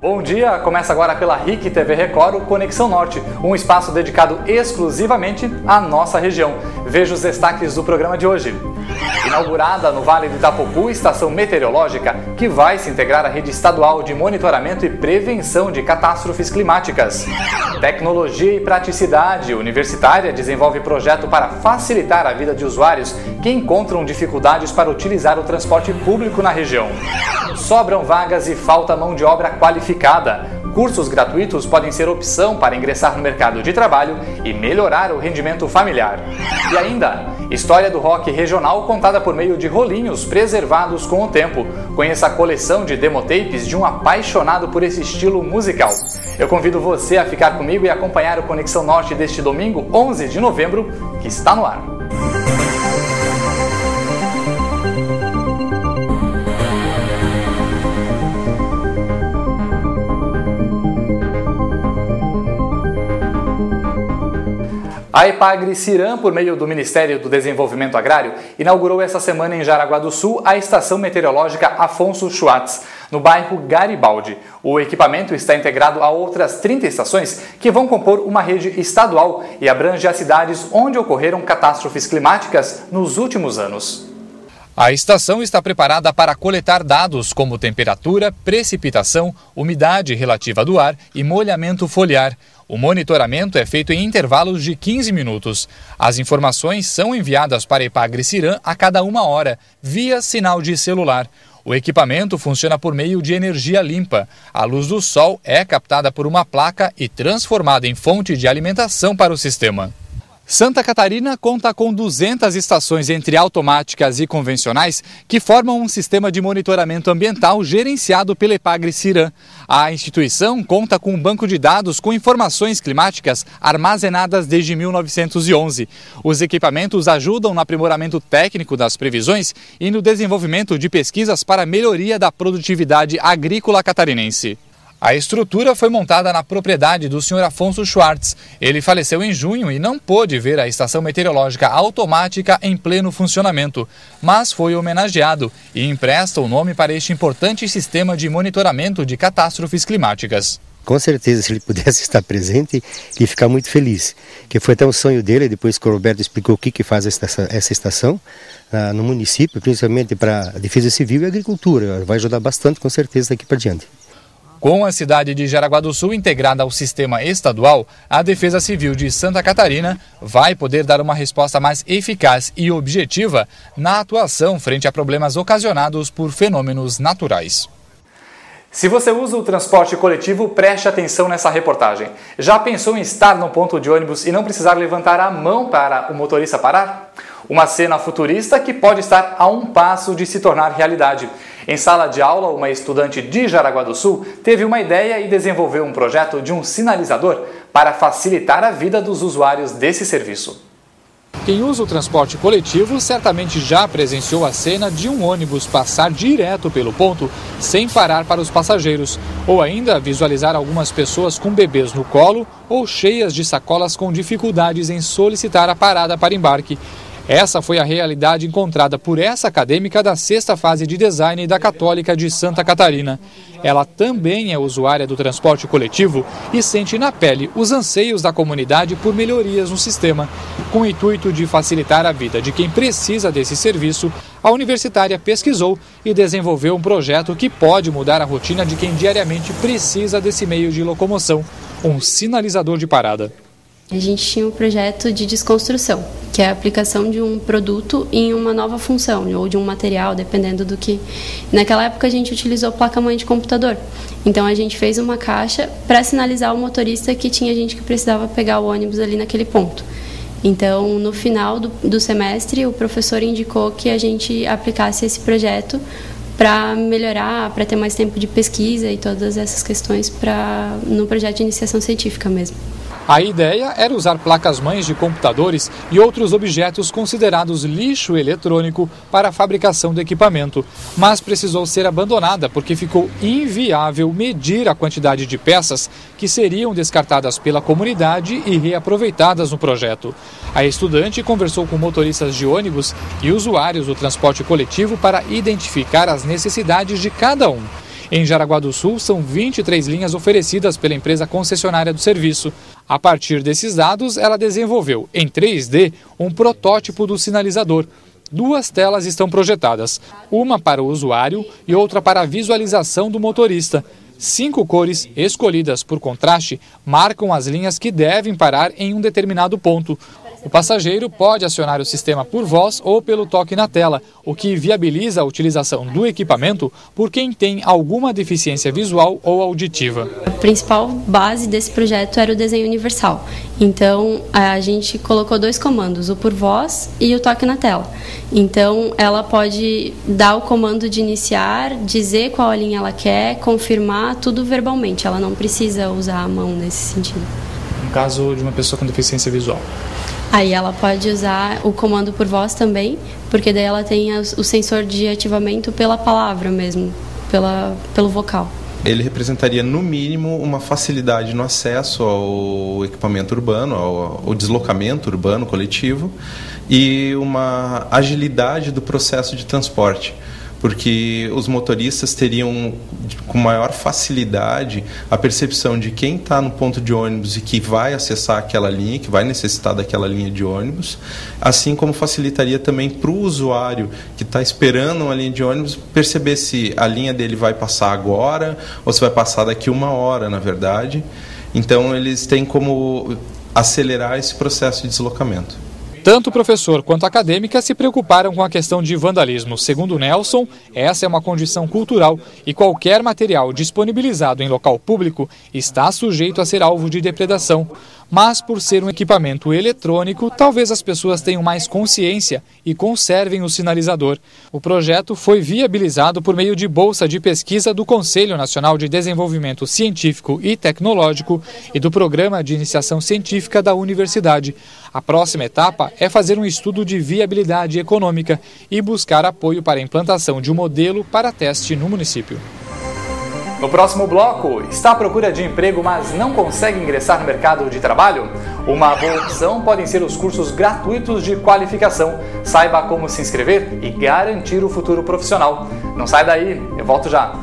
Bom dia, começa agora pela RIC TV Record o Conexão Norte, um espaço dedicado exclusivamente à nossa região. Veja os destaques do programa de hoje. Inaugurada no Vale do Itapocu, estação meteorológica que vai se integrar à rede estadual de monitoramento e prevenção de catástrofes climáticas. Tecnologia e praticidade. Universitária desenvolve projeto para facilitar a vida de usuários que encontram dificuldades para utilizar o transporte público na região. Sobram vagas e falta mão de obra qualificada. Cursos gratuitos podem ser opção para ingressar no mercado de trabalho e melhorar o rendimento familiar. E ainda, história do rock regional contada por meio de rolinhos preservados com o tempo. Conheça a coleção de demotapes de um apaixonado por esse estilo musical. Eu convido você a ficar comigo e acompanhar o Conexão Norte deste domingo, 11 de novembro, que está no ar. A Epagre-Ciram, por meio do Ministério do Desenvolvimento Agrário, inaugurou essa semana em Jaraguá do Sul a estação meteorológica Afonso Schwartz, no bairro Garibaldi. O equipamento está integrado a outras 30 estações que vão compor uma rede estadual e abrange as cidades onde ocorreram catástrofes climáticas nos últimos anos. A estação está preparada para coletar dados como temperatura, precipitação, umidade relativa do ar e molhamento foliar. O monitoramento é feito em intervalos de 15 minutos. As informações são enviadas para Epagre-Ciram a cada 1 hora, via sinal de celular. O equipamento funciona por meio de energia limpa. A luz do sol é captada por uma placa e transformada em fonte de alimentação para o sistema. Santa Catarina conta com 200 estações entre automáticas e convencionais que formam um sistema de monitoramento ambiental gerenciado pela Epagre-Ciram. A instituição conta com um banco de dados com informações climáticas armazenadas desde 1911. Os equipamentos ajudam no aprimoramento técnico das previsões e no desenvolvimento de pesquisas para a melhoria da produtividade agrícola catarinense. A estrutura foi montada na propriedade do Sr. Afonso Schwartz. Ele faleceu em junho e não pôde ver a estação meteorológica automática em pleno funcionamento, mas foi homenageado e empresta o nome para este importante sistema de monitoramento de catástrofes climáticas. Com certeza, se ele pudesse estar presente, ele ficar muito feliz. Que foi até um sonho dele, depois que o Roberto explicou o que faz essa estação no município, principalmente para a defesa civil e a agricultura. Vai ajudar bastante, com certeza, daqui para diante. Com a cidade de Jaraguá do Sul integrada ao sistema estadual, a Defesa Civil de Santa Catarina vai poder dar uma resposta mais eficaz e objetiva na atuação frente a problemas ocasionados por fenômenos naturais. Se você usa o transporte coletivo, preste atenção nessa reportagem. Já pensou em estar no ponto de ônibus e não precisar levantar a mão para o motorista parar? Uma cena futurista que pode estar a um passo de se tornar realidade. Em sala de aula, uma estudante de Jaraguá do Sul teve uma ideia e desenvolveu um projeto de um sinalizador para facilitar a vida dos usuários desse serviço. Quem usa o transporte coletivo certamente já presenciou a cena de um ônibus passar direto pelo ponto sem parar para os passageiros, ou ainda visualizar algumas pessoas com bebês no colo ou cheias de sacolas com dificuldades em solicitar a parada para embarque. Essa foi a realidade encontrada por essa acadêmica da 6ª fase de design da Católica de Santa Catarina. Ela também é usuária do transporte coletivo e sente na pele os anseios da comunidade por melhorias no sistema. Com o intuito de facilitar a vida de quem precisa desse serviço, a universitária pesquisou e desenvolveu um projeto que pode mudar a rotina de quem diariamente precisa desse meio de locomoção, um sinalizador de parada. A gente tinha um projeto de desconstrução, que é a aplicação de um produto em uma nova função, ou de um material, dependendo do que... Naquela época a gente utilizou placa-mãe de computador. Então a gente fez uma caixa para sinalizar o motorista que tinha gente que precisava pegar o ônibus ali naquele ponto. Então, no final do semestre, o professor indicou que a gente aplicasse esse projeto para melhorar, para ter mais tempo de pesquisa e todas essas questões no projeto de iniciação científica mesmo. A ideia era usar placas-mães de computadores e outros objetos considerados lixo eletrônico para a fabricação do equipamento, mas precisou ser abandonada porque ficou inviável medir a quantidade de peças que seriam descartadas pela comunidade e reaproveitadas no projeto. A estudante conversou com motoristas de ônibus e usuários do transporte coletivo para identificar as necessidades de cada um. Em Jaraguá do Sul, são 23 linhas oferecidas pela empresa concessionária do serviço. A partir desses dados, ela desenvolveu, em 3D, um protótipo do sinalizador. 2 telas estão projetadas, uma para o usuário e outra para a visualização do motorista. 5 cores, escolhidas por contraste, marcam as linhas que devem parar em um determinado ponto. O passageiro pode acionar o sistema por voz ou pelo toque na tela, o que viabiliza a utilização do equipamento por quem tem alguma deficiência visual ou auditiva. A principal base desse projeto era o desenho universal. Então, a gente colocou 2 comandos, o por voz e o toque na tela. Então, ela pode dar o comando de iniciar, dizer qual a linha ela quer, confirmar tudo verbalmente. Ela não precisa usar a mão nesse sentido. No caso de uma pessoa com deficiência visual? Aí ela pode usar o comando por voz também, porque daí ela tem o sensor de ativamento pela palavra mesmo, pelo vocal. Ele representaria, no mínimo, uma facilidade no acesso ao equipamento urbano, ao deslocamento urbano coletivo e uma agilidade do processo de transporte, porque os motoristas teriam com maior facilidade a percepção de quem está no ponto de ônibus e que vai acessar aquela linha, que vai necessitar daquela linha de ônibus, assim como facilitaria também para o usuário que está esperando uma linha de ônibus perceber se a linha dele vai passar agora ou se vai passar daqui 1 hora, na verdade. Então, eles têm como acelerar esse processo de deslocamento. Tanto o professor quanto a acadêmica se preocuparam com a questão de vandalismo. Segundo Nelson, essa é uma condição cultural e qualquer material disponibilizado em local público está sujeito a ser alvo de depredação. Mas, por ser um equipamento eletrônico, talvez as pessoas tenham mais consciência e conservem o sinalizador. O projeto foi viabilizado por meio de bolsa de pesquisa do Conselho Nacional de Desenvolvimento Científico e Tecnológico e do Programa de Iniciação Científica da Universidade. A próxima etapa é fazer um estudo de viabilidade econômica e buscar apoio para a implantação de um modelo para teste no município. No próximo bloco, está à procura de emprego, mas não consegue ingressar no mercado de trabalho? Uma boa opção podem ser os cursos gratuitos de qualificação. Saiba como se inscrever e garantir o futuro profissional. Não sai daí, eu volto já.